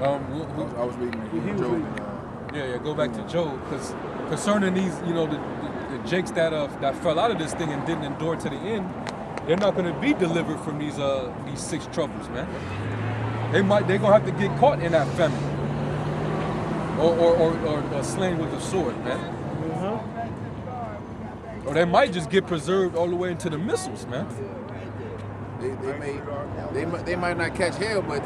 I was reading Job. Yeah, go back to Job, because concerning these, the jakes that fell out of this thing and didn't endure to the end, they're not going to be delivered from these 6 troubles, man. They're gonna have to get caught in that famine, or slain with the sword, man. Or they might just get preserved all the way into the missiles, man. They might not catch hell, but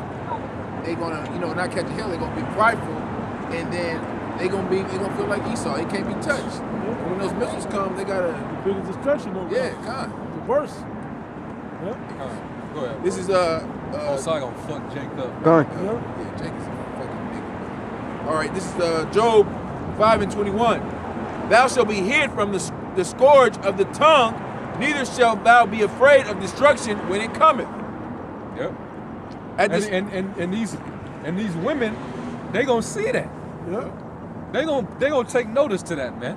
they gonna not catch hell. They're gonna be prideful, and then they gonna feel like Esau. They can't be touched. When those missiles come, they gotta the biggest destruction. God. The worst. Yeah. Go ahead. This is Osai gonna fuck Jake up. Yeah, Jake is a fucking nigga. All right, this is Job 5:21. Thou shalt be hid from the scourge of the tongue, neither shalt thou be afraid of destruction when it cometh. Yep. And these women, they gonna see that. Yeah. They gonna take notice to that, man.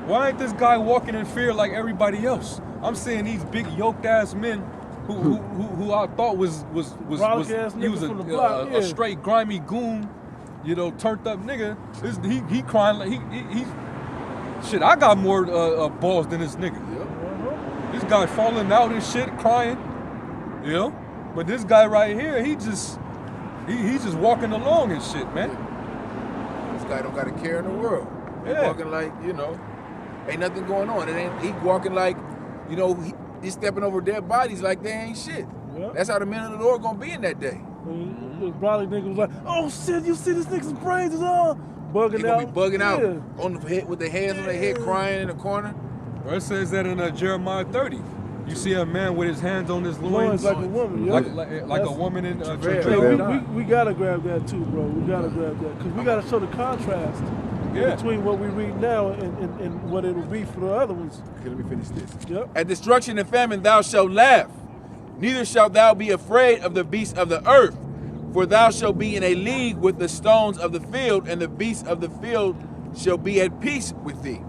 Why ain't this guy walking in fear like everybody else? I'm seeing these big yoked ass men who I thought was a straight grimy goon, turned up nigga. He crying like he shit. I got more balls than this nigga. This guy falling out and shit, crying. But this guy right here, he's just walking along and shit, man. This guy don't got a care in the world. He walking like, ain't nothing going on. He walking like, he's stepping over dead bodies like they ain't shit. Yeah. That's how the men of the Lord gonna be in that day. The brother nigga was like, oh shit, you see this nigga's brains is all bugging out. They gonna be bugging out on the head with their hands on their head, crying in the corner. Well, it says that in Jeremiah 30. You see a man with his hands on his loins, like a woman, like a woman in travail. We gotta grab that too, bro. We gotta grab that because we gotta show the contrast between what we read now and what it'll be for the other ones. Okay, let me finish this. Yep. At destruction and famine thou shalt laugh, neither shalt thou be afraid of the beasts of the earth, for thou shalt be in a league with the stones of the field, and the beasts of the field shall be at peace with thee.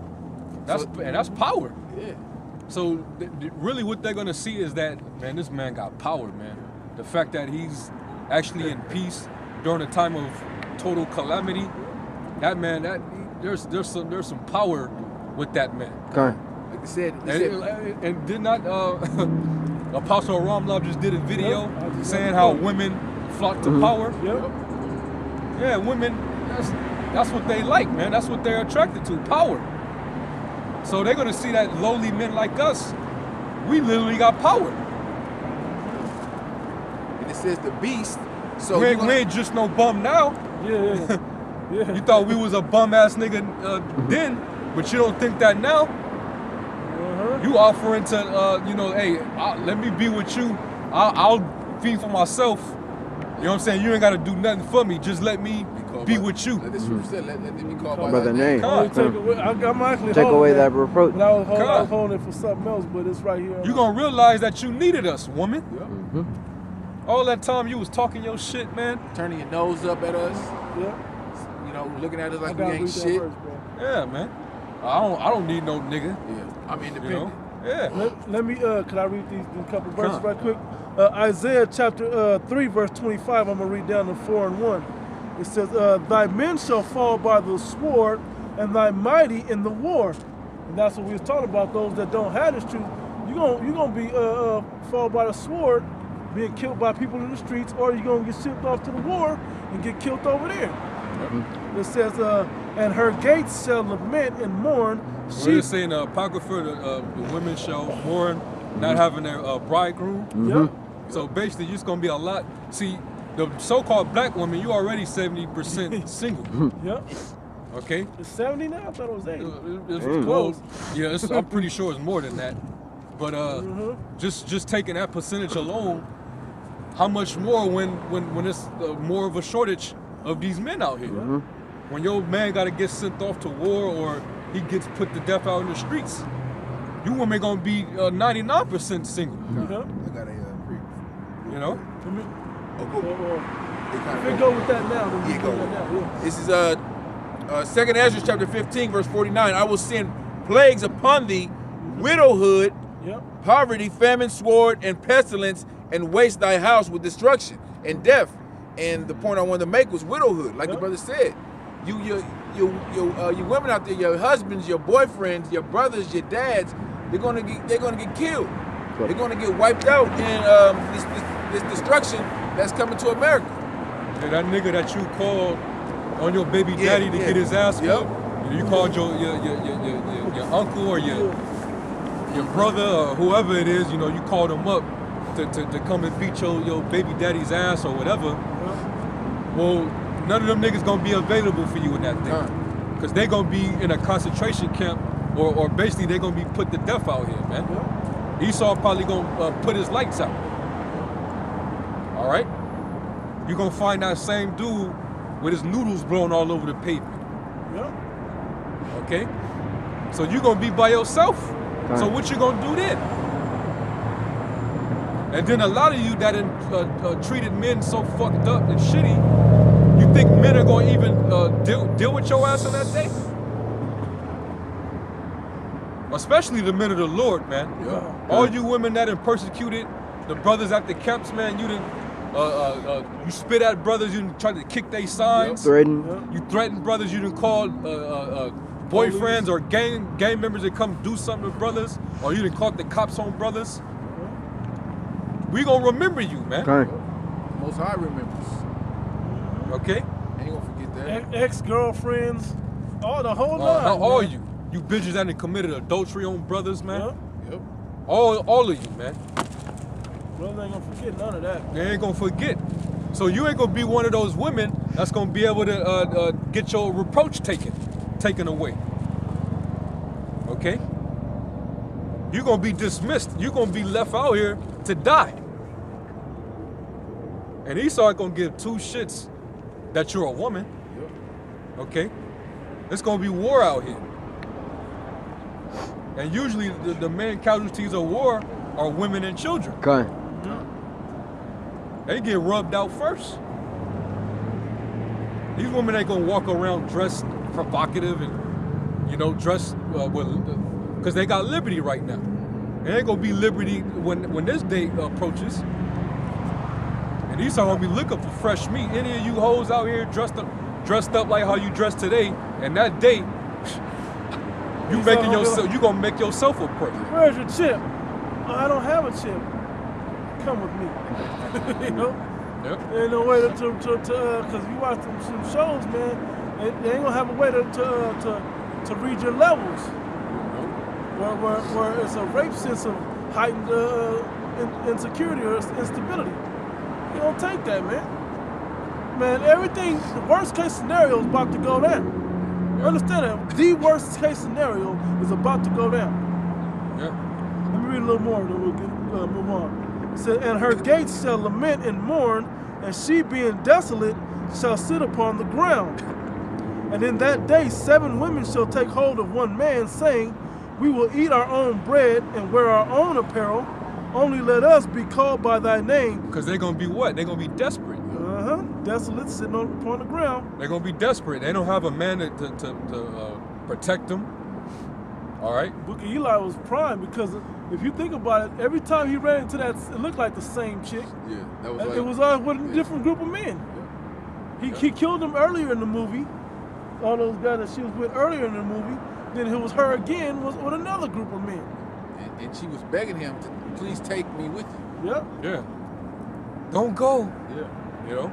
That's power. Yeah. So really what they're gonna see is that, man, this man got power, man. The fact that he's actually in peace during a time of total calamity, that man, there's some power with that man. Like I said, and did not Apostle Ramlov just did a video saying how women flock to power. Yep. Yeah, women, that's what they like, man. That's what they're attracted to, power. So they're gonna see that lowly men like us, we literally got power. And it says the beast. So we ain't just no bum now. Yeah. You thought we was a bum ass nigga then, but you don't think that now. You offering to, hey, let me be with you. I'll feed for myself. You know what I'm saying? You ain't gotta do nothing for me. Just let me be with you. Let them be called by the name. I'm actually take away that reproach. I was holding it for something else, but it's right here. You gonna realize that you needed us, woman. All that time you was talking your shit, man. Turning your nose up at us. Yeah. Looking at us like we ain't shit. Yeah, man. I don't need no nigga. Yeah. I'm independent. Yeah. Let me can I read these couple verses right quick? Isaiah chapter 3 verse 25. I'm gonna read down to 4 and 1. It says, "Thy men shall fall by the sword, and thy mighty in the war." And that's what we was talking about. Those that don't have this truth, you gonna be fall by the sword, being killed by people in the streets, or you're gonna get shipped off to the war and get killed over there. It says, "And her gates shall lament and mourn." What is saying the Apocrypha, the women shall mourn not having their bridegroom. So basically, it's gonna be a lot. See, the so-called black woman, you already 70% single. Okay. It's 70 now. I thought it was 80. It's close. Yeah, I'm pretty sure it's more than that. But just taking that percentage alone, how much more when it's more of a shortage of these men out here? When your man got to get sent off to war or he gets put to death out in the streets, you women gonna be 99% single. I got a brief. You know. We go with that now. This is 2nd Ezra chapter 15 verse 49. I will send plagues upon thee, widowhood, poverty, famine, sword, and pestilence, and waste thy house with destruction and death. And the point I wanted to make was widowhood, like the brother said. You women out there, your husbands, your boyfriends, your brothers, your dads, they're gonna get killed. They're gonna get wiped out in this destruction that's coming to America. Yeah, that nigga that you called on your baby daddy to get his ass whooped. You called your uncle or your brother or whoever it is, you know, you called him up to come and beat your baby daddy's ass or whatever. Well, none of them niggas gonna be available for you in that thing. Because they gonna be in a concentration camp or basically they gonna be put to death out here, man. Esau probably gonna put his lights out. All right? You gonna find that same dude with his noodles blown all over the pavement. Okay? So you gonna be by yourself. So what you gonna do then? And then a lot of you that treated men so fucked up and shitty, you think men are gonna even deal with your ass on that day? Especially the men of the Lord, man. All you women that done persecuted the brothers at the camps, man, you done you spit at brothers, you done tried to kick their signs. You threatened brothers, you done called boyfriends or gang members that come do something to brothers, or you done called the cops on brothers. We gonna remember you, man. Most High remembers. Okay? Ain't gonna forget that. Ex-girlfriends, all the whole line. All you bitches that done committed adultery on brothers, man. Yep. All of you, man. Brothers ain't gonna forget none of that. They ain't gonna forget. So you ain't gonna be one of those women that's gonna be able to get your reproach taken away. Okay? You're gonna be dismissed. You're gonna be left out here to die. And Esau ain't gonna give two shits that you're a woman. Okay? It's gonna be war out here. And usually the main casualties of war are women and children. They get rubbed out first. These women ain't gonna walk around dressed provocative and, you know, dressed because they got liberty right now. It ain't gonna be liberty when this day approaches. And Esau gonna be looking for fresh meat. Any of you hoes out here dressed up like how you dressed today, and that day, you gonna make yourself a prey. Where's your chip? Oh, I don't have a chip. Come with me. You know? Yep. There ain't no way because you watch some shows, man. They ain't gonna have a way to read your levels. Where it's a rape sense of heightened insecurity or instability. You don't take that, man. Man, everything, the worst case scenario is about to go down. Understand that? The worst case scenario is about to go down. Yeah. Let me read a little more, then we'll move on. It said, and her gates shall lament and mourn, and she being desolate shall sit upon the ground. And in that day 7 women shall take hold of one man, saying, we will eat our own bread and wear our own apparel. Only let us be called by thy name. Because they're going to be what? They're going to be desperate. Desolate, sitting upon the ground. They're going to be desperate. They don't have a man to protect them. All right? Book of Eli was prime because if you think about it, every time he ran into that, it looked like the same chick. Yeah, that was like, it was always with a different group of men. He killed them earlier in the movie. All those guys that she was with earlier in the movie. Then it was her again was with another group of men. And she was begging him to please take me with you. Yep. Yeah. Don't go. Yeah. You know?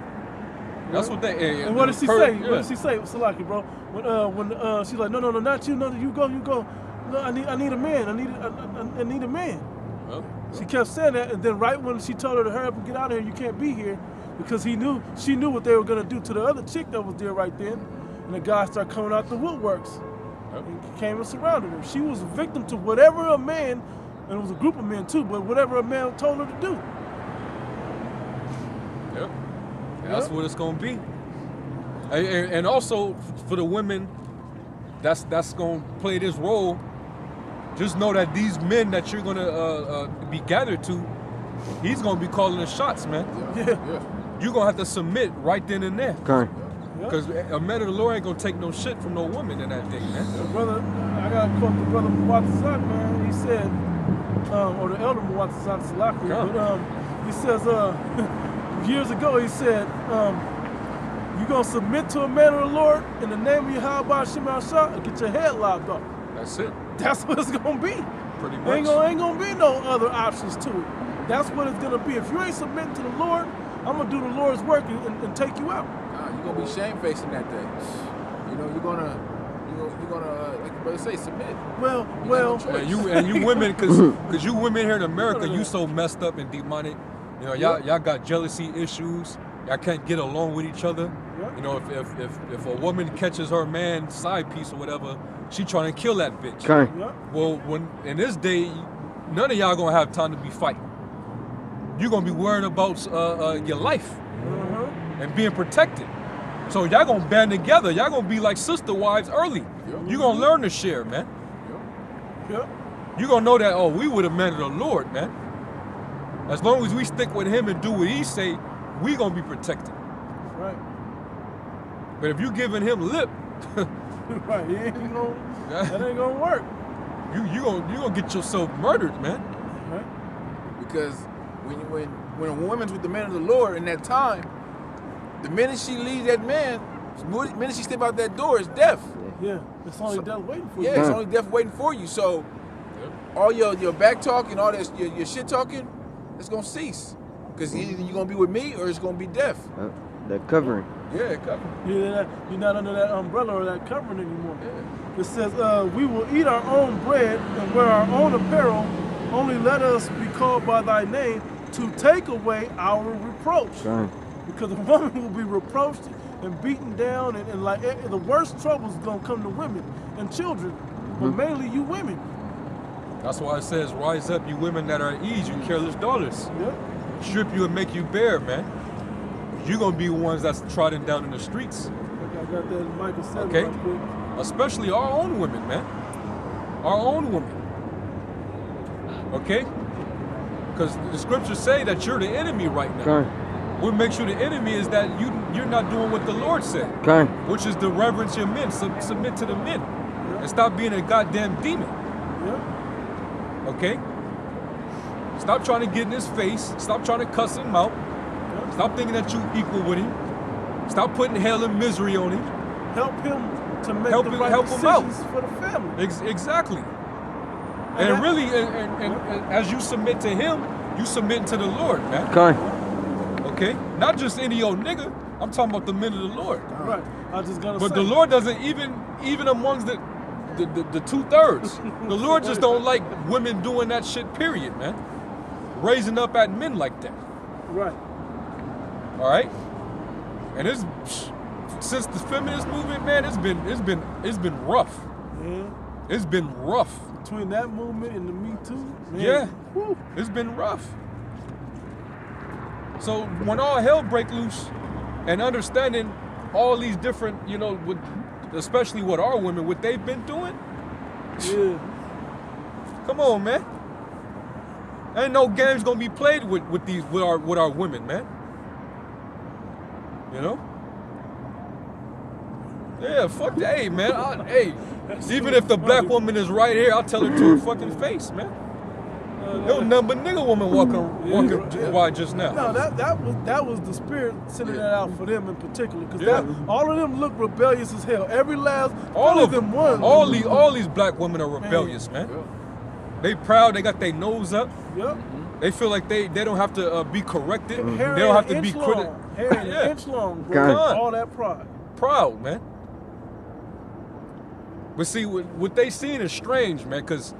That's what they... And what did she say? What did she say, Salaki, bro? When she's like, no, not you. No, you go. No, I need a man. I need a man. Well, she kept saying that, and then right when she told her to hurry up and get out of here, you can't be here, because she knew what they were gonna do to the other chick that was there right then. And the guy started coming out the woodworks. And came and surrounded her. She was a victim to whatever a man, and it was a group of men too, but whatever a man told her to do. Yep. That's what it's gonna be. And also for the women that's gonna play this role, just know that these men that you're gonna be gathered to, he's gonna be calling the shots, man. Yeah. You're gonna have to submit right then and there. Okay. Because a man of the Lord ain't gonna take no shit from no woman in that thing, man. Brother, I gotta quote the brother Muwatzazak, man. He said, or the elder Muwatzazak Salaki, but he says, years ago, he said, you're going to submit to a man of the Lord in the name of Yahweh Shema Shah and get your head lopped off. That's it. That's what it's going to be. Pretty much. Ain't gonna be no other options to it. That's what it's going to be. If you ain't submitting to the Lord, I'm going to do the Lord's work and take you out. Nah, you're going to be shame-facing that day. You know, you're gonna, like the brother say, submit. Well, And you women, cause you women here in America, you so messed up and demonic. You know, y'all got jealousy issues. Y'all can't get along with each other. Yeah. You know, if a woman catches her man side piece or whatever, she trying to kill that bitch. Okay. yeah. Well, when in this day, none of y'all gonna have time to be fighting. You're gonna be worried about your life and being protected. So y'all gonna band together. Y'all gonna be like sister wives early. You gonna learn to share, man. Yeah. You gonna know that, oh, we were the men of the Lord, man. As long as we stick with him and do what he say, we gonna be protected. Right. But if you giving him lip, Right. That ain't gonna work. you gonna get yourself murdered, man. Right. Because when a woman's with the man of the Lord in that time, the minute she leaves that man, the minute she step out that door, it's death. Yeah. It's only death waiting for you. Yeah, it's only death waiting for you. So all your back talking, all this your shit talking, it's gonna cease. Because either you're gonna be with me or it's gonna be death. That covering. Yeah, cover. You're not under that umbrella or that covering anymore. Yeah. It says, we will eat our own bread and wear our own apparel. Only let us be called by thy name to take away our reproach. Okay. Because a woman will be reproached and beaten down, and like the worst troubles gonna come to women and children, but mainly you women. That's why it says, rise up, you women that are at ease, you careless daughters. Yeah. Strip you and make you bare, man. You're gonna be ones that's trotting down in the streets. I got that Michael 7 Okay. right quick. Especially our own women, man. Our own women. Okay? Because the scriptures say that you're the enemy right now. Okay. What makes you the enemy is that you're not doing what the Lord said, Okay. which is to reverence your men, submit to the men, and stop being a goddamn demon. Yeah. Okay? Stop trying to get in his face. Stop trying to cuss him out. Stop thinking that you equal with him. Stop putting hell and misery on him. Help him to make Help the him- right help him out. decisions for the family. Exactly. And And that- really, and as you submit to him, you submit to the Lord, man. Okay. Okay? Not just any old nigga. I'm talking about the men of the Lord. Right. I was just gonna But say. the Lord doesn't even amongst the 2/3. The Lord just don't like women doing that shit, period, man. Raising up at men like that. Right. All right? And it's since the feminist movement, man, it's been rough. Yeah. It's been rough. Between that movement and the Me Too. Man. Yeah. Whew. It's been rough. So when all hell break loose and understanding all these different, you know, with especially with our women, what they've been doing, Yeah. come on, man. Ain't no games gonna be played with our women, man. You know? Yeah, fuck that, hey, man. Hey, even if the black woman is right here, I'll tell her to her fucking face, man. There was nothing but nigga woman walking by just now. No, that was the spirit sending that out for them in particular, because Yeah. all of them look rebellious as hell. Every last All one of them one. all these black women are rebellious, man. They proud. They got their nose up. Yep. They feel like they don't have to be corrected. Hair They don't have an to be inch critical. long. Hair an Yeah. inch long, bro. God. All that pride. Proud, man. But see, what they seen is strange, man, because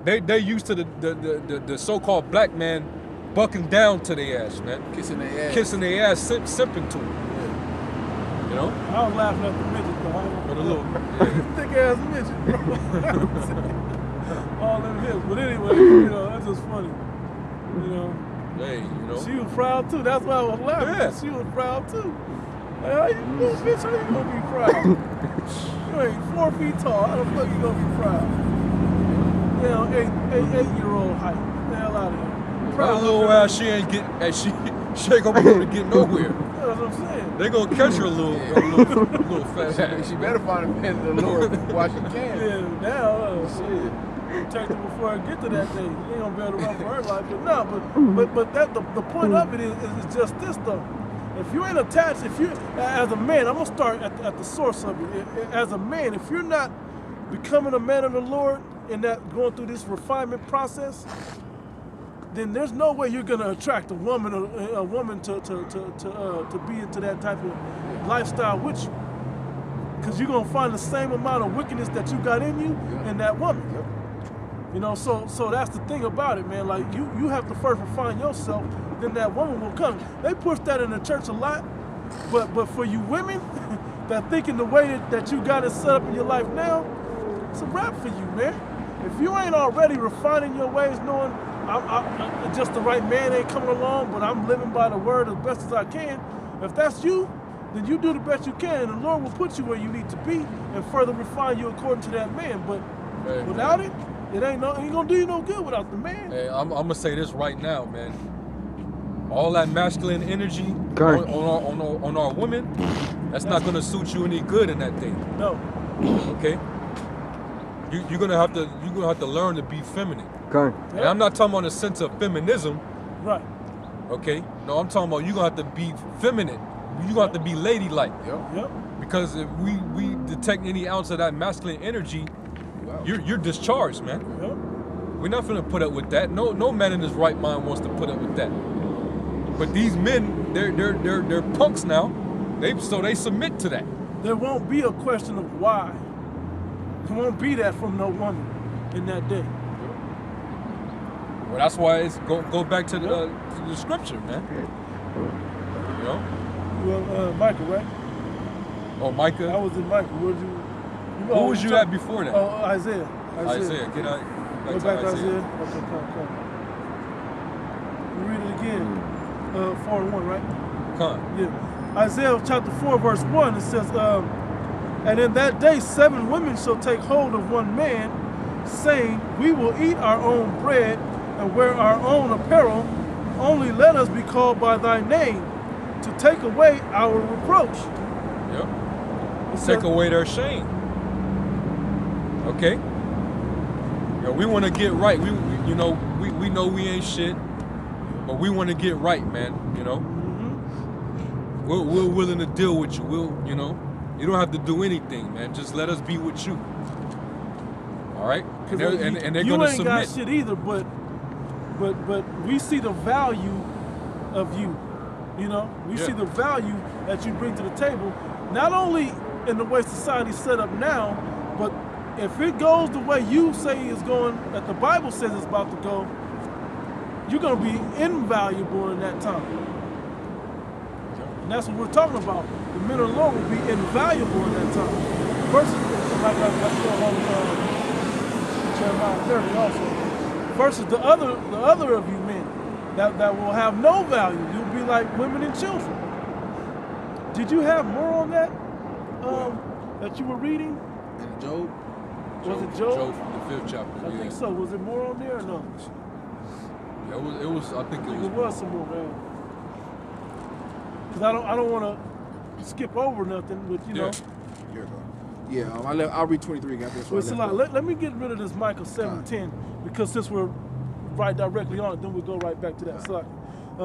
they used to the so-called black man bucking down to their ass, man. Kissing their ass. Kissing their ass, simping to them. You know? I was laughing at the midget, though. With a little, thick ass midget, bro. All them hips. But anyway, you know, that's just funny. You know. hey, you know? She was proud too. That's why I was laughing. Yeah. She was proud too. Like, how you doing, bitch? How you gonna be proud? You ain't 4 feet tall. How the fuck you gonna be proud? You know, 8-year-old height. Get the hell out of here. Her little ass, she ain't gonna be able to get nowhere. That's what I'm saying. They gonna catch her a little fast ass. She better find a man of the Lord while she can. Yeah, now, Shit. protect her before I get to that day. You ain't gonna be able to run for her life. But no, but that the point of it is just this though. If you ain't attached, if you as a man, I'm gonna start at the source of it. As a man, if you're not becoming a man of the Lord and that going through this refinement process, then there's no way you're gonna attract a woman to be into that type of lifestyle with you. Because you're gonna find the same amount of wickedness that you got in you in that woman. You know, so that's the thing about it, man. Like you have to first refine yourself, then that woman will come. They push that in the church a lot, but for you women that thinking the way that you got it set up in your life now, it's a wrap for you, man. If you ain't already refining your ways, knowing just the right man ain't coming along, but I'm living by the word as best as I can. If that's you, then you do the best you can, and the Lord will put you where you need to be and further refine you according to that man. But without it ain't gonna do you no good without the man. Hey, I'm gonna say this right now, man. All that masculine energy on our women, that's not gonna suit you any good in that thing. No. Okay. You're gonna have to learn to be feminine. Okay. And I'm not talking about a sense of feminism. Right. Okay. No, I'm talking about you're gonna have to be feminine. You're gonna have to be ladylike. Yep. Because if we detect any ounce of that masculine energy, you're discharged, man. Yep. We're not gonna put up with that. No man in his right mind wants to put up with that. But these men, they're punks now. So they submit to that. There won't be a question of why. There won't be that from no woman in that day. Well, that's why it's go back to the scripture, man. You know? Well, Micah, right? Oh, Micah. I was in Micah. Who was you at before that? Oh, Isaiah. Isaiah. Get out. Go back to Isaiah. Okay, come. We read it again. 4:1, right? Come. Yeah. Isaiah chapter 4, verse 1, it says, and in that day 7 women shall take hold of one man, saying, we will eat our own bread and wear our own apparel. Only let us be called by thy name, to take away our reproach. Yep. Take away their shame. Okay. You know, we want to get right. We know we ain't shit, but we want to get right, man. You know. Mm-hmm. We're willing to deal with you. You don't have to do anything, man. Just let us be with you. All right. And they're you gonna ain't submit. got shit either, but we see the value of you. You know, we see the value that you bring to the table, not only in the way society's set up now, but if it goes the way you say it's going, that the Bible says it's about to go, you're going to be invaluable in that time. And that's what we're talking about. The men of the Lord will be invaluable in that time. Versus, like Jeremiah 30 also, versus the other of you men that will have no value. You'll be like women and children. Did you have more on that that you were reading? In Job? Was it Job? Job from the 5th chapter. I think so. Was it more on there or no? Yeah, it was. I think it was. It was some more, man. Because I don't want to skip over nothing, but you know. Here we go. Yeah, I'll read 23 again. Well, it's a lot. Let me get rid of this Micah 7:10, because since we're right directly on it, then we'll go right back to that. So,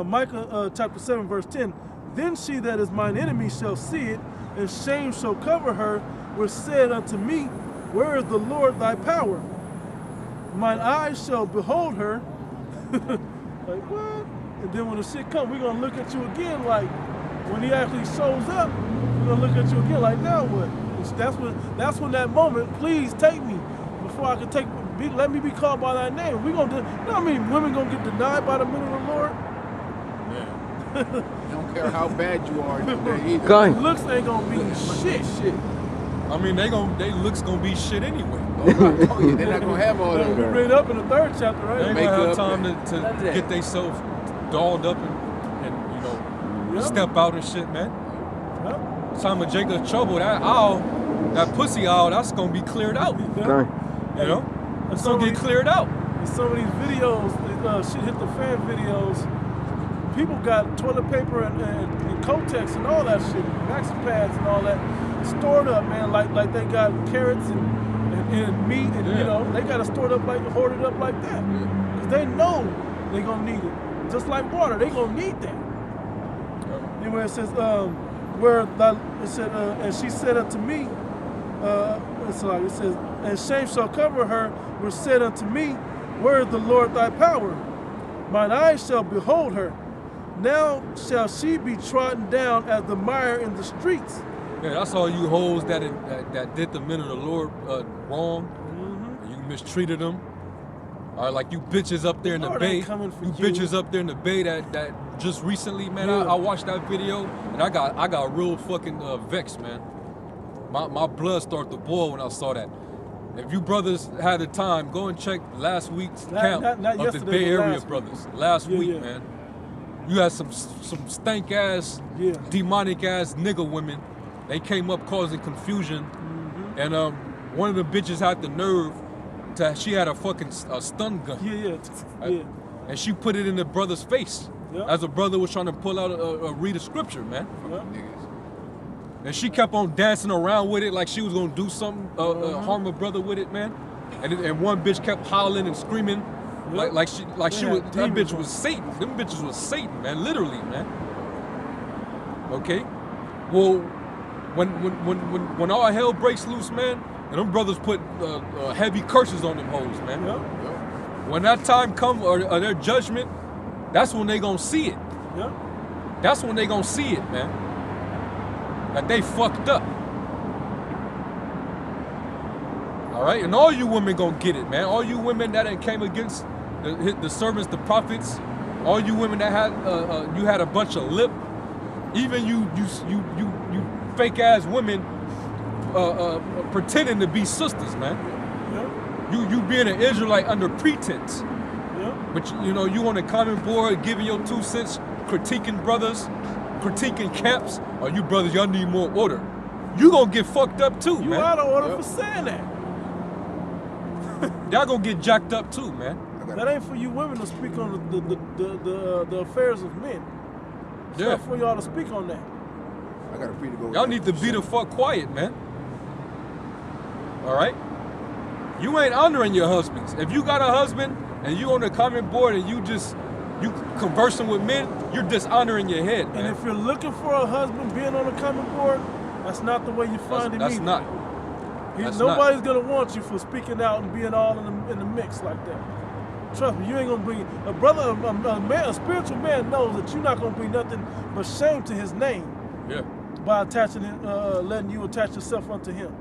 Micah chapter 7, verse 10. Then she that is mine enemy shall see it, and shame shall cover her, which said unto me, where is the Lord thy power? Mine eyes shall behold her. Like, what? And then when the shit comes, we're going to look at you again like, when he actually shows up, we're going to look at you again like, now what? That's when that moment, please take me before I can let me be called by thy name. We're going to, you know how many women going to get denied by the men of the Lord? You don't care how bad you are today either. Going. Looks ain't going to be shit. I mean, they looks gonna be shit anyway. Oh, yeah, they're not gonna have all that. We read up in the 3rd chapter, right? They ain't gonna have time to get themselves dolled up and you know, step out and shit, man. Yep. Time of Jacob's trouble, that pussy owl, that's gonna be cleared out. Okay. You know, it's gonna get cleared out. In some of these videos, shit hit the fan videos. People got toilet paper and Kotex and all that shit, maxi pads and all that stored up, man, like they got carrots and and meat, and you know, they got to store it up like, hoard it up like that. Because they know they're going to need it. Just like water, they're going to need that. Anyway, it says, and she said unto me, it says, and shame shall cover her, which said unto me, where is the Lord thy power? Mine eyes shall behold her. Now shall she be trodden down as the mire in the streets. Yeah, that's all you hoes that did the men of the Lord wrong. You mistreated them. Or like you bitches up there in the bay. You bitches up there in the bay that just recently, man. I watched that video and I got real fucking vexed, man. My blood started to boil when I saw that. If you brothers had the time, go and check last week's count of the Bay Area brothers. Last week, man. You had some stank ass, demonic ass nigga women. They came up causing confusion, and one of the bitches had the nerve she had a fucking stun gun. And she put it in the brother's face as a brother was trying to pull out read a scripture, man. And she kept on dancing around with it like she was gonna do something, harm a brother with it, man. And one bitch kept howling and screaming, like she was. That bitch was Satan. Them bitches was Satan, man. Literally, man. Okay. Well, when all hell breaks loose, man, and them brothers put heavy curses on them hoes, man. When that time comes or their judgment, that's when they gonna see it. That's when they gonna see it, man. That they fucked up. All right, and all you women gonna get it, man. All you women that came against the servants, the prophets, all you women that had you had a bunch of lip, even you fake ass women pretending to be sisters, man. You being an Israelite under pretense. But you know, you on the comment board giving your 2 cents, critiquing brothers, critiquing camps. Oh, you brothers, y'all need more order. You gonna get fucked up too, man. You out of order for saying that. Y'all gonna get jacked up too, man. That ain't for you women to speak on the affairs of men. It's not for y'all to speak on that. I got a free to go. Y'all need to be the fuck quiet, man. All right? You ain't honoring your husbands. If you got a husband and you on the comment board and you conversing with men, you're dishonoring your head, man. And if you're looking for a husband being on the comment board, that's not the way you find him either. Nobody's gonna want you for speaking out and being all in the mix like that. Trust me, you ain't gonna bring a brother, a spiritual man knows that you're not gonna bring nothing but shame to his name. By attaching letting you attach yourself unto him.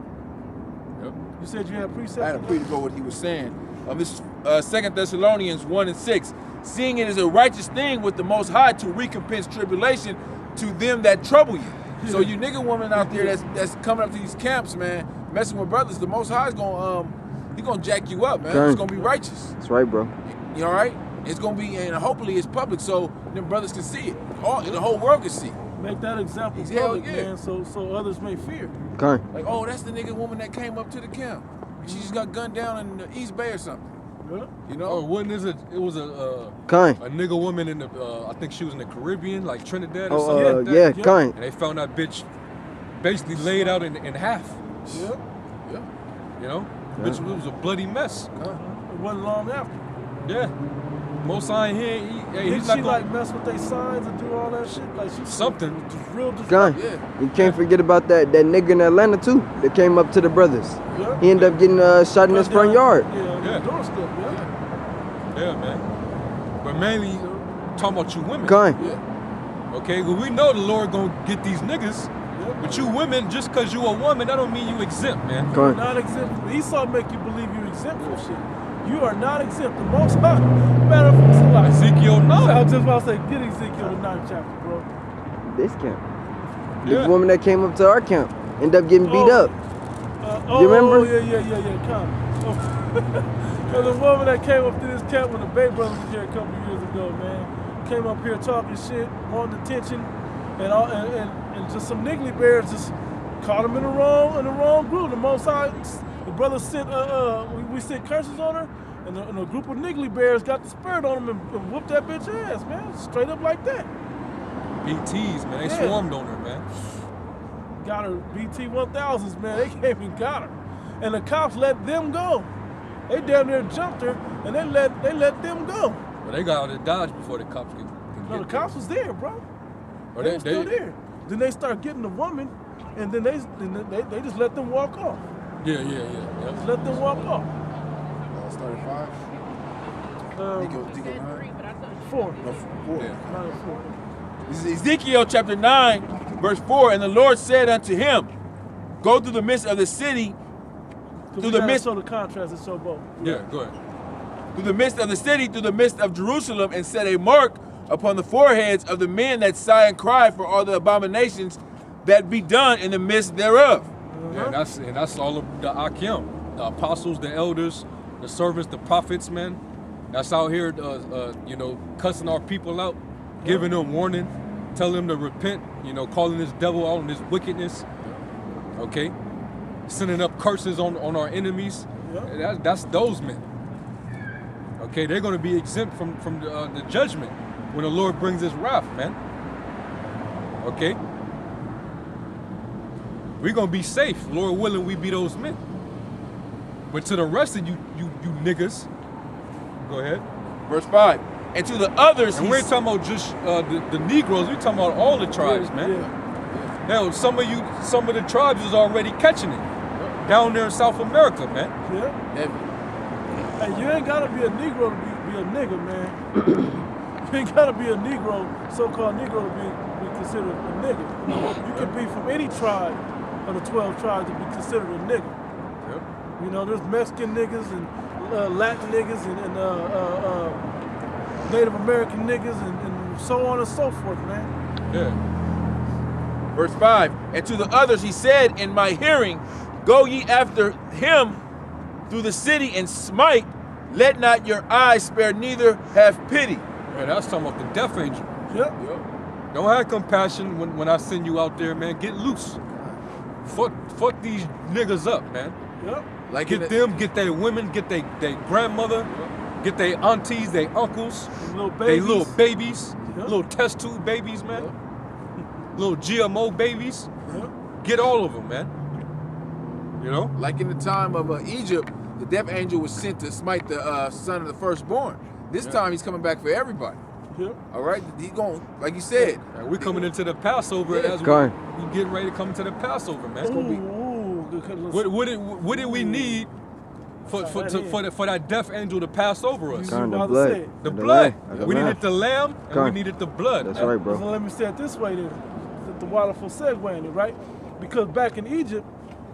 You said you had a precept? I had a free to go what he was saying. This is 2 Thessalonians 1:6. Seeing it is a righteous thing with the Most High to recompense tribulation to them that trouble you. So you nigga woman out there that's coming up to these camps, man, messing with brothers, the Most High is gonna he gonna jack you up, man. It's gonna be righteous. That's right, bro. You all right? It's gonna be, and hopefully it's public so them brothers can see it. The whole world can see it. Make that example public, man, so others may fear. Okay. Like, oh, that's the nigga woman that came up to the camp. She just got gunned down in the East Bay or something. You know? Oh, wasn't it was a nigga woman in the I think she was in the Caribbean, like Trinidad or something like that. And they found that bitch basically laid out in half. You know? Bitch, it was a bloody mess. It wasn't long after. Most I ain't here. He's not like mess with their signs and do all that shit. Like she's something. Real You can't forget about that nigga in Atlanta too that came up to the brothers. He ended up getting shot in his front yard. Doorstep, man. But mainly talking about you women. Okay, well we know the Lord gonna get these niggas. But you women, just cause you a woman, that don't mean you exempt, man. You're not exempt. Esau make you believe you're exempt from shit. You are not exempt. The Most High. Matter of fact, Ezekiel 9. I was just about to say, get Ezekiel the 9th chapter, bro. This camp. The woman that came up to our camp ended up getting beat up. You remember? Come. The woman that came up to this camp when the Bay Brothers was here a couple years ago, man, came up here talking shit, wanting attention, and just some niggly bears just caught him in the wrong group. The Most High, the brother sent we sent curses on her, and a group of niggly bears got the spirit on him and whooped that bitch ass, man, straight up like that. BTs, man, they swarmed on her, man. Got her BT 1000s, man. They came and got her. and the cops let them go. They down there jumped her, and they let them go. But they got out of Dodge before the cops can No, the get cops was there, bro. Or They was still there. Then they start getting the woman, and then they just let them walk off. Yeah. Just let them walk off. Started 5. Nico 9. 4. No, 4. Yeah. 9 and 4. This is Ezekiel chapter 9, verse 4. And the Lord said unto him, go through the midst of the city, through the midst of the contrast and show both. Yeah, go ahead. through the midst of the city, through the midst of Jerusalem, and set a mark upon the foreheads of the men that sigh and cry for all the abominations that be done in the midst thereof. Yeah, that's all of the Akim, the apostles, the elders, the servants, the prophets, man. That's out here, cussing our people out, giving them warning, telling them to repent, calling this devil out on this wickedness. Okay, sending up curses on our enemies. That's those men. Okay, they're going to be exempt from the judgment when the Lord brings his wrath, man. Okay, we're going to be safe, Lord willing. We be those men. But to the rest of you niggas, go ahead. Verse 5. And to the others, And we ain't talking about just the Negroes. We talking about all the tribes, man. Yeah. Now, some of the tribes is already catching it down there in South America, man. Yeah. Hey, you ain't gotta be a Negro to be a nigga, man. You ain't gotta be a Negro, so-called Negro, to be considered a nigga. You can be from any tribe of the 12 tribes to be considered a nigga. Yep. There's Mexican niggas and Latin niggas and Native American niggas and so on and so forth, man. Yeah. verse 5. And to the others he said in my hearing, go ye after him through the city and smite. Let not your eyes spare, neither have pity. Man, that's talking about the death angel. Yep. Don't have compassion when I send you out there, man. Get loose. Fuck these niggas up, man. Yep. Like Get them, get their women, get their grandmother, get their aunties, their uncles, they little babies, little test tube babies, man. Little GMO babies. Get all of them, man. Like in the time of Egypt, the death angel was sent to smite the son of the firstborn. This time he's coming back for everybody. Yep. All right, he going, like you said. And we're coming into the Passover as we getting ready to come to the Passover, man. What did we need for that death angel to pass over us? The blood. The blood. We needed the lamb and we needed the blood. That's right, bro. So let me say it this way then. The wonderful segue in it, right? Because back in Egypt,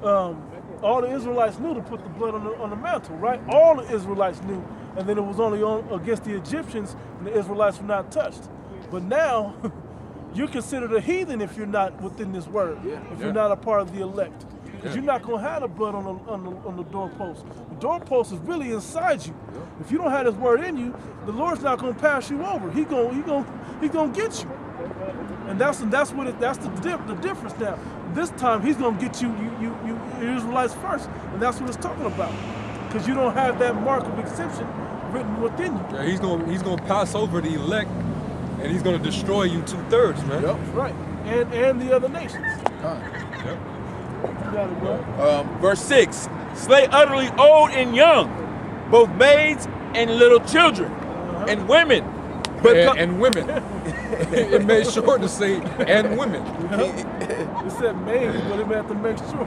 all the Israelites knew to put the blood on the mantle, right? All the Israelites knew. And then it was only against the Egyptians, and the Israelites were not touched. But now, you're considered a heathen if you're not within this word, if you're not a part of the elect. Because you're not going to have the blood on the doorpost. The doorpost is really inside you. If you don't have this word in you, the Lord's not going to pass you over. He gonna get you. And that's the difference now. This time, he's going to get you Israelites first. And that's what it's talking about. Because you don't have that mark of exemption written within you. Yeah, he's gonna pass over the elect, and he's gonna destroy you 2/3, man. Yep. Right. And the other nations. Yep. You got it, bro. Verse 6. Slay utterly old and young, both maids and little children, and women. But And women. It made sure to say and women. It said maids, but it meant to make sure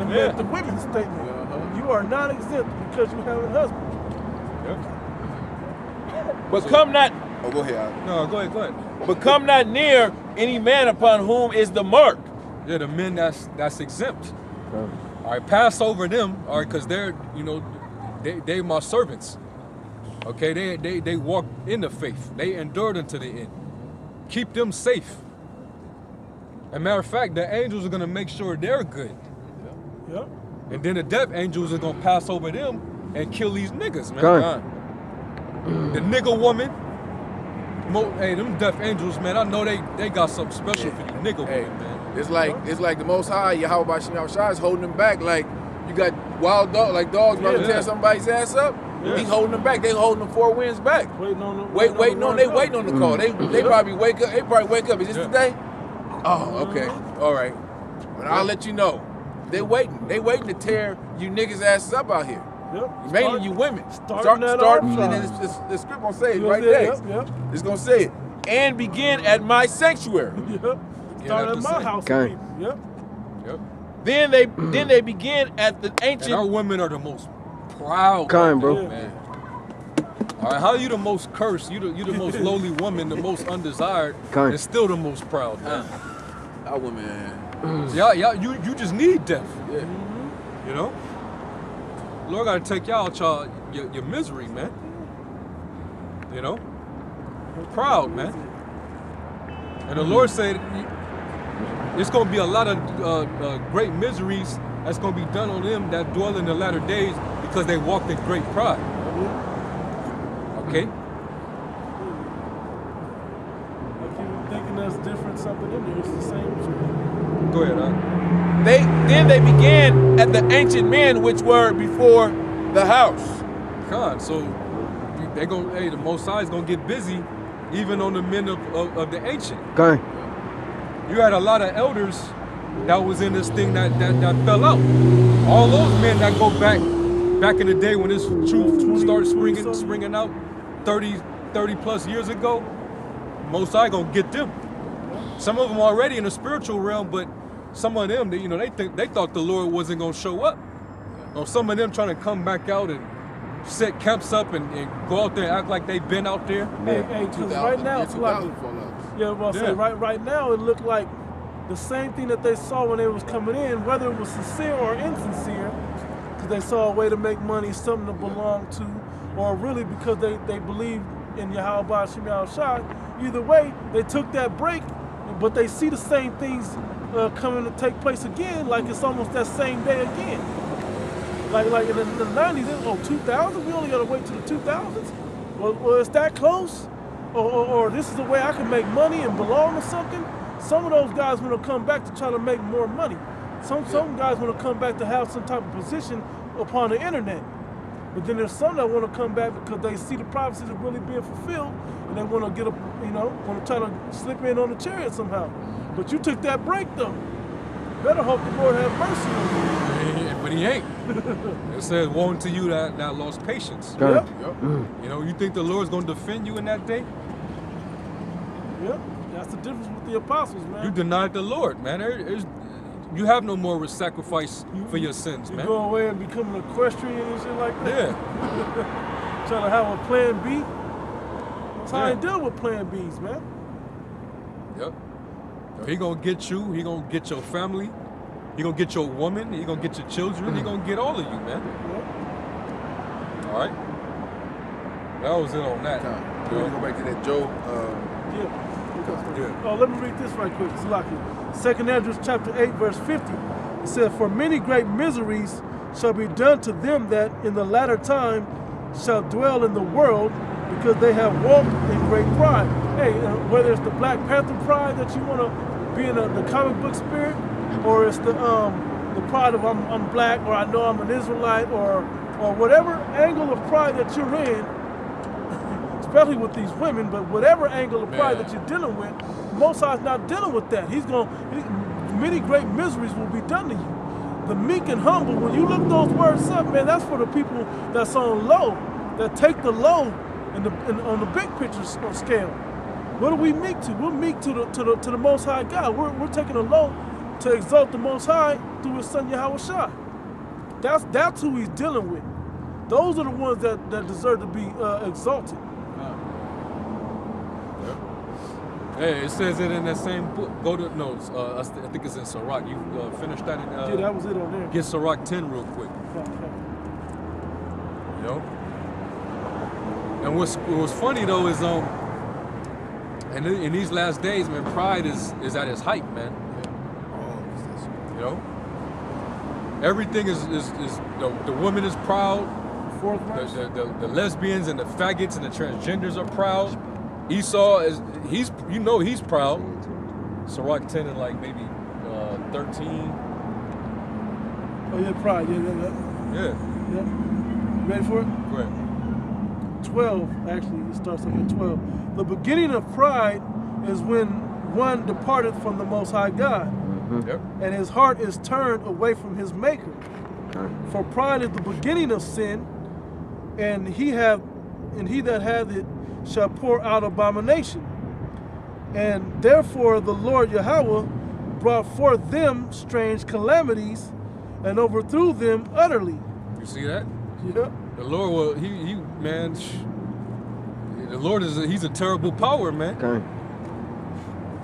it meant the women's statement. You are not exempt because you have a husband. But come not. Oh, go ahead. No, go ahead. But come not near any man upon whom is the mark. Yeah, the men that's exempt. All right, pass over them. All right, because they're they my servants. Okay, they walk in the faith. They endured unto the end. Keep them safe. As a matter of fact, the angels are gonna make sure they're good. Yep. And then the death angels are gonna pass over them and kill these niggas, man. The nigga woman. Hey, them death angels, man. I know they got something special for you nigga women, man. It's like the Most High, Yahweh Shai is holding them back. Like you got wild dogs, like dogs about to tear somebody's ass up. He's holding them back. They holding them 4 winds back. Waiting on the waiting on the call. They probably wake up. They probably wake up. Is this today? Oh, okay. All right. But I'll let you know. They waiting. They waiting to tear you niggas asses up out here. Yep. Mainly you women. Starting that start, off. and then the script gonna say it You'll right say it, next. Yep. It's gonna say it. And begin at my sanctuary. Yep. Start at at the my same. house. Okay. Yep. Yep. Then they begin at the And our ancient. women are the most proud. Kind, bro. Yeah. Man. All right, how you the most cursed? You the most lowly woman, the most undesired, Kind. and still the most proud. Man. Our women. Yeah, you just need death. Yeah. You know? Lord gotta take y'all out your misery, man. You know? Proud, man. And the Lord said it's gonna be a lot of great miseries that's gonna be done on them that dwell in the latter days because they walked in great pride. Okay? I keep thinking there's different something in there. It's the same. Go ahead, huh? They began at the ancient men which were before the house. God, so they gonna the Most High is gonna get busy even on the men of the ancient. Okay. You had a lot of elders that was in this thing that fell out. All those men that go back in the day when this truth started springing out 30 plus years ago, Most High gonna get them. Some of them already in the spiritual realm, but some of them, they thought the Lord wasn't gonna show up. Or some of them trying to come back out and set camps up and go out there and act like they've been out there. Hey, because right now it's like, yeah, well, I say Yeah. right now it looked like the same thing that they saw when they was coming in, whether it was sincere or insincere, because they saw a way to make money, something to belong to, or really because they believed in Yahweh Shem Shai. Either way, they took that break, but they see the same things coming to take place again, like it's almost that same day again. Like in the 90s, 2000, we only gotta wait till the 2000s? Well, it's that close? Or this is the way I can make money and belong to something? Some of those guys want to come back to try to make more money. Some guys want to come back to have some type of position upon the internet. But then there's some that want to come back because they see the prophecies are really being fulfilled and they want to get want to try to slip in on the chariot somehow. But you took that break though. Better hope the Lord have mercy on you. But he ain't. It says, woe unto you that lost patience. Okay. Yep. You think the Lord's gonna defend you in that day? Yep. That's the difference with the apostles, man. You denied the Lord, man. You have no more sacrifice for your sins, You man. go away and become an equestrian and shit like that. Yeah. Trying to have a plan B. That's how Yeah. they deal with plan Bs, man. Yep. He gonna get you. He gonna get your family. He gonna get your woman. He gonna get your children. He gonna get all of you, man. Yep. All right. That was it on that. We're gonna go back to that Job. Yeah. Yeah. Oh, let me read this right quick. It's lucky. 2 Andrew chapter 8, verse 50. It says, "For many great miseries shall be done to them that in the latter time shall dwell in the world, because they have walked in great pride." Hey, whether it's the Black Panther pride that you want to be in the comic book spirit, or it's the pride of I'm black, or I know I'm an Israelite, or whatever angle of pride that you're in, especially with these women, but whatever angle of pride that you're dealing with, Most High's not dealing with that. Many great miseries will be done to you. The meek and humble, when you look those words up, man, that's for the people that's on low, that take the low on the big picture scale. What are we meek to? We're meek to the Most High God. We're taking a low to exalt the Most High through His Son Yahweh Shai. That's who He's dealing with. Those are the ones that deserve to be exalted. Hey, it says it in that same book. Go to I think it's in Sirach. You finished that? Yeah, that was it on there. Get Sirach 10 real quick. You know. And what's funny though is and in these last days, man, pride is at its height, man. You know. Everything is the woman is proud. The lesbians and the faggots and the transgenders are proud. Esau he's proud. Sirach 10 and like maybe 13. Oh yeah, pride. Yeah. Ready for it? Go ahead. 12, actually, it starts up at 12. The beginning of pride is when one departed from the Most High God. Yep. and his heart is turned away from his maker. Okay. For pride is the beginning of sin, and he that hath it shall pour out abomination. And therefore the Lord Yahweh brought forth them strange calamities, and overthrew them utterly. You see that? Yeah. The Lord will, he man, the Lord he's a terrible power, man. Okay.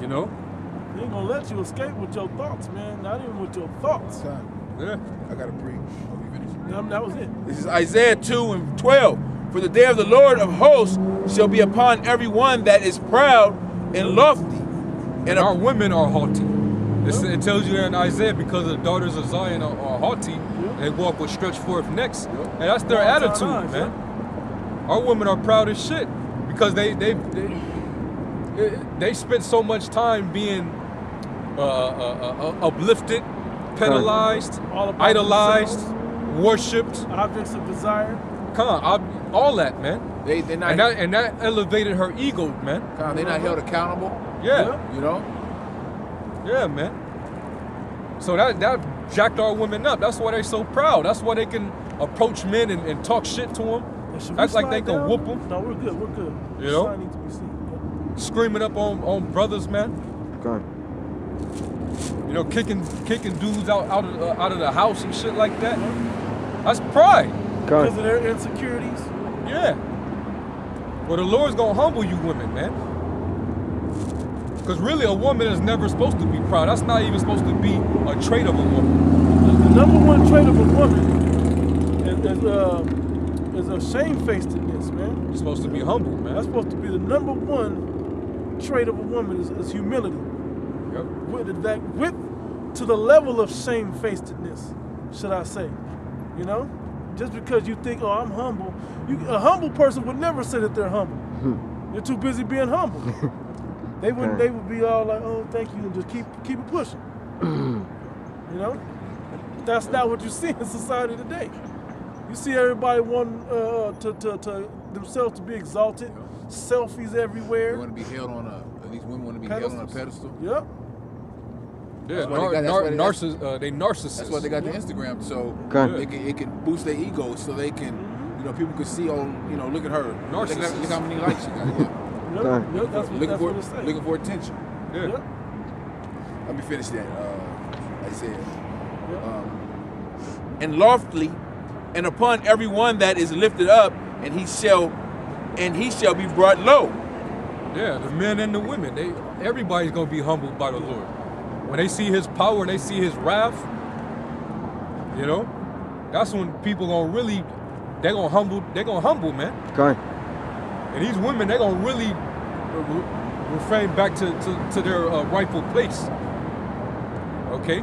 You know? He ain't gonna let you escape with your thoughts, man. Not even with your thoughts. Time. Yeah. I gotta preach. Hope you finish. That was it. This is Isaiah 2:12. For the day of the Lord of hosts shall be upon every one that is proud and lofty. And our women are haughty. It tells you in Isaiah, because the daughters of Zion are haughty, they walk with stretched forth necks. And that's their All time attitude, highs, man. Our women are proud as shit because they spent so much time being uplifted, penalized, All about idolized, themselves. worshipped. Objects of desire. All that, man. They're not And that elevated her ego, man. they're not held accountable. Yeah. You know? Yeah, man. So that jacked our women up. That's why they're so proud. That's why they can approach men and talk shit to them. And should we Act like they slide can down? whoop them. No, we're good. We're good. You know? Sign needs to be seen. Screaming up on brothers, man. Okay. You know, kicking dudes out of the house and shit like that. That's pride. Because Okay. of their insecurities. Yeah. Well, the Lord's gonna humble you women, man. Because really, a woman is never supposed to be proud. That's not even supposed to be a trait of a woman. The number one trait of a woman is a shamefacedness, man. You're supposed to be humble, man. That's supposed to be the number one trait of a woman is humility. Yep. With to the level of shamefacedness, should I say? You know, just because you think, oh, I'm humble, a humble person would never say that they're humble. They're too busy being humble. They wouldn't. They would be all like, "Oh, thank you," and just keep it pushing. You know, that's not what you see in society today. You see everybody wanting to themselves to be exalted, selfies They everywhere. want to be held on these women want to be held on a pedestal. Yep. Yeah, That's why they got- they narcissists. That's why they got the Instagram, so Okay. it can boost their ego, so they can, people can see, look at her. Narcissist. Look how many likes she got. Yeah. Yep. Okay. Yep. That's what it's saying. Looking for attention. Yeah. Yep. Let me finish that. Isaiah. Yep. And loftily, and upon every one that is lifted up, and he shall be brought low. Yeah, the men and the women. Everybody's gonna be humbled by the Lord. When they see his power and they see his wrath, that's when people they're gonna humble, man. Okay. And these women, they're gonna really refrain back to their rightful place. Okay?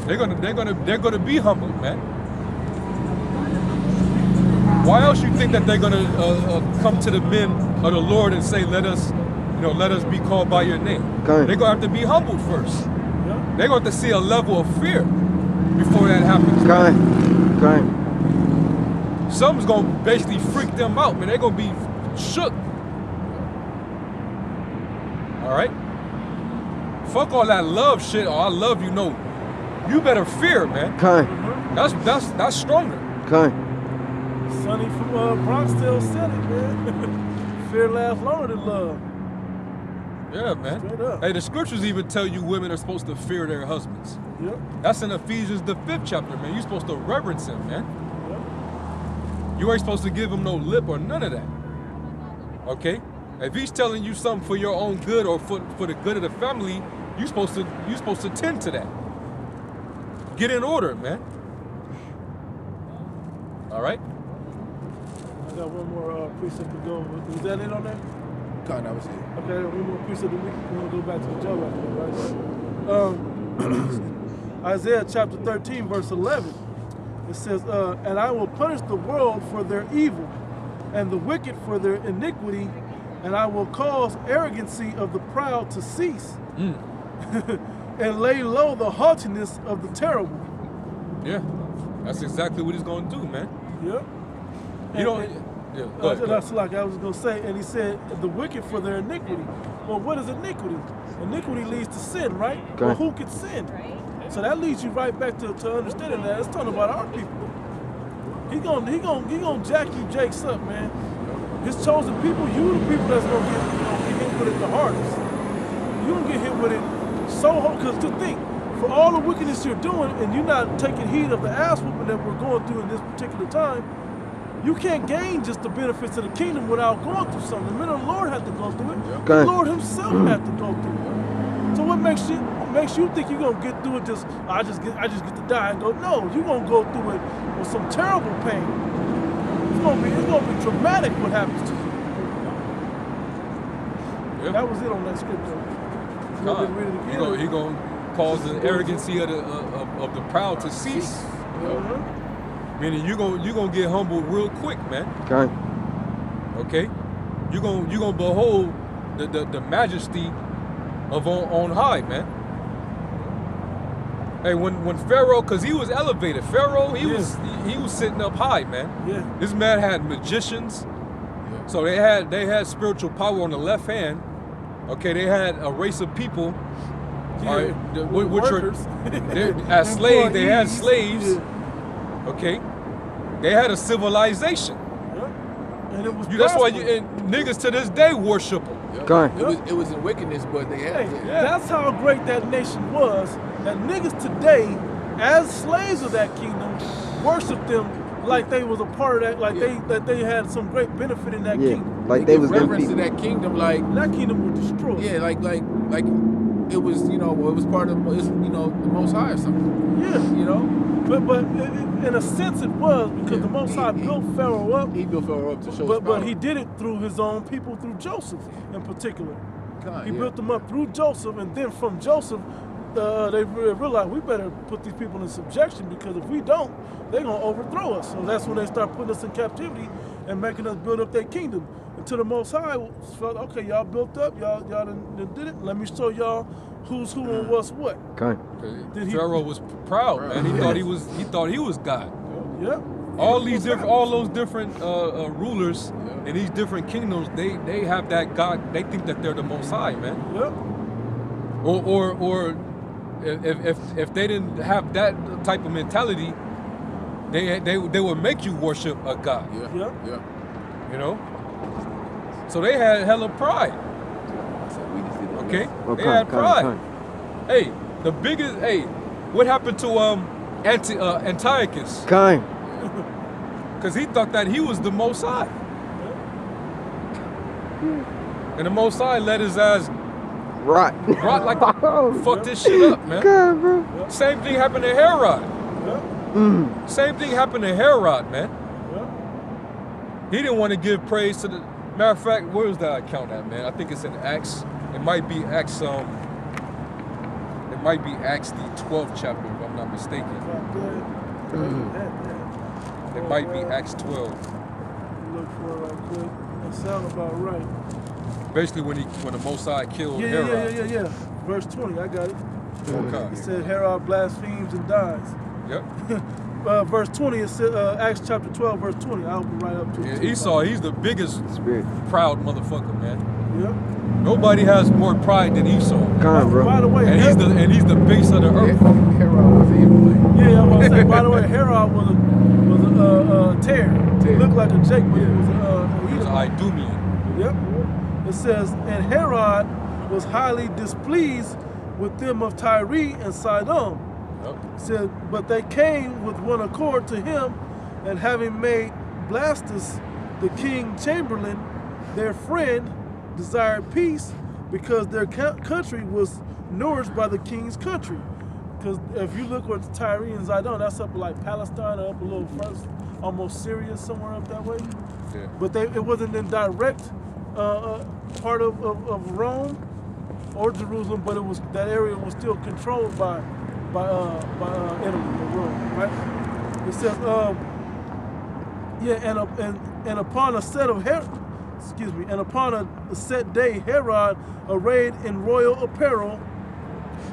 They're gonna be humble, man. Why else you think that they're gonna come to the men of the Lord and say, let us be called by your name? Okay. They're gonna have to be humbled first. Yep. They're gonna have to see a level of fear before that happens. Okay. Okay. Something's gonna basically freak them out, man. They're gonna be shook. All right? Fuck all that love shit. Oh, I love you. No, you better fear, man. Okay. That's stronger. Okay. Sonny from Bronxdale said it, man. Fear lasts longer than love. Yeah, man. Straight up. Hey, the scriptures even tell you women are supposed to fear their husbands. Yep. That's in Ephesians the 5th chapter, man. You're supposed to reverence him, man. Yep. You ain't supposed to give him no lip or none of that. Okay? If he's telling you something for your own good or for the good of the family, you're supposed to tend to that. Get in order, man. All right? I got one more precept to go. Was that it on there? God, that was it. Okay, one more precept. We're going to go back to the Job after that, right? Isaiah chapter 13, verse 11. It says, and I will punish the world for their evil, and the wicked for their iniquity, and I will cause arrogancy of the proud to cease, and lay low the haughtiness of the terrible. Yeah. That's exactly what he's going to do, man. Yep. You don't... Yeah, go ahead. That's like I was going to say, and he said, the wicked for their iniquity. well, what is iniquity? Iniquity leads to sin, right? Okay. Well, who can sin? So that leads you right back to understanding that it's talking about our people. He gonna jack you jakes up, man. His chosen people, you the people that's gonna get hit with it the hardest. You gonna get hit with it so hard, because to think, for all the wickedness you're doing and you're not taking heed of the ass whooping that we're going through in this particular time, you can't gain just the benefits of the kingdom without going through something. The men of the Lord had to go through it. Okay. The Lord himself had to go through it. So what makes you think you're gonna get through it I just get to die and go? No, you're gonna go through it with some terrible pain. It's gonna be dramatic what happens to you. Yeah. That was it on that scripture. You want me to read it again? He gonna cause the arrogancy of the proud to cease. Meaning you gonna get humbled real quick, man. Okay. Okay, you gonna behold the majesty of on high, man. Hey, when Pharaoh, cause he was elevated. Pharaoh, he was sitting up high, man. Yeah. This man had magicians, so they had spiritual power on the left hand. Okay, they had a race of people. All right, which are as slaves. They had slaves. Yeah. Okay, they had a civilization. And it was That's why prosperous. niggas to this day worship them. Okay. It was in wickedness, but they had. Hey, that's how great that nation was. That niggas today, as slaves of that kingdom, worship them like they was a part of that, like they had some great benefit in that Yeah. kingdom. Like they give was them reference to people. that kingdom, like That kingdom was destroyed. yeah, like it was, it was part of, the Most High or something. Yeah. But in a sense it was, because the Most High built Pharaoh up. He built Pharaoh up to show his But power. he did it through his own people, through Joseph in particular. God, He yeah. built them up through Joseph, and then from Joseph, they realized we better put these people in subjection, because if we don't, they're gonna overthrow us. So that's when they start putting us in captivity and making us build up their kingdom. Until the Most High felt, okay, y'all built up, y'all done did it. Let me show y'all who's who and what's what. Okay. Did he- Pharaoh was proud, man. He thought he was God. Yeah. All those different rulers in these different kingdoms, they have that God. They think that they're the Most High, man. Yep. Or if they didn't have that type of mentality, they would make you worship a God. Yeah. Yep. Yeah. You know. So they had hella pride. So we just did it. Okay. Okay. They had pride. Okay. Hey, the biggest. Hey, what happened to Antiochus? Okay. Because he thought that he was the Most High. And the Most High let his ass Right. rot like fuck this shit up, man. God, bro. Same thing happened to Herod. Yep. Same thing happened to Herod, man. Yep. He didn't want to give praise to the. Matter of fact, where is that account at, man? I think it's in Acts. It might be Acts. It might be Acts the 12th chapter, if I'm not mistaken. It might be Acts 12. Look for it right quick. That sounds about right. Basically, when the Most High killed Yeah, Herod. yeah. Verse 20, I got it. Okay. It said Herod blasphemes and dies. Yep. Verse 20, it said Acts chapter 12, verse 20. I'll open right up to it. Yeah, Esau, he's the biggest Spirit. proud motherfucker, man. Yep. Nobody has more pride than Esau. Come, bro. By the way, And he's the base of the earth. Herod was evil. yeah, I want to say. By the way, Herod was a tear. He looked like a Jake, but he was He was an Edomite. Idumean. Yep. It says, and Herod was highly displeased with them of Tyre and Sidon. Yep. It said, but they came with one accord to him, and having made Blastus the king chamberlain their friend, desired peace, because their country was nourished by the king's country. Because if you look at Tyre and Sidon, that's up like Palestine or up a little first, almost Syria, somewhere up that way. Yeah. But it wasn't in direct part of Rome or Jerusalem, but that area was still controlled by Italy or Rome, right? It says, and upon a set of and upon a set day, Herod, arrayed in royal apparel,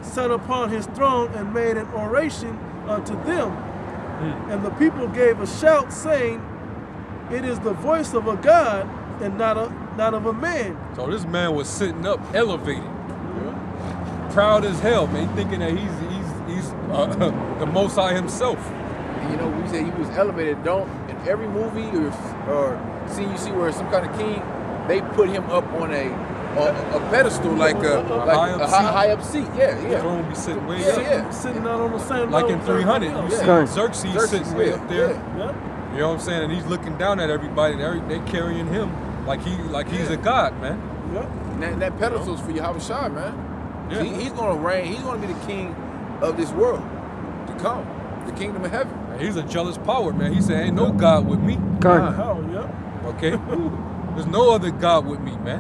sat upon his throne and made an oration unto them. And the people gave a shout, saying, it is the voice of a God and not of a man. So this man was sitting up, elevated, proud as hell, man, thinking that he's the Most High himself. And, you know, we say he was elevated. Don't in every movie or scene you see where some kind of king, they put him up on a pedestal like a high up seat. Yeah, The yeah. throne be sitting way Yeah, up. yeah. Sitting out on the same Like level in as 300, everybody you else. see Right. Xerxes sitting way up there. Yeah. You know what I'm saying? And he's looking down at everybody, and they carrying him like he's a god, man. Yeah. And that pedestal's for Yahweh Shai, man. Yeah. He's gonna reign. He's gonna be the king of this world to come, the kingdom of heaven. And he's a jealous power, man. He said, "Ain't no god with me." Con. Hell, yeah. Okay, there's no other god with me, man.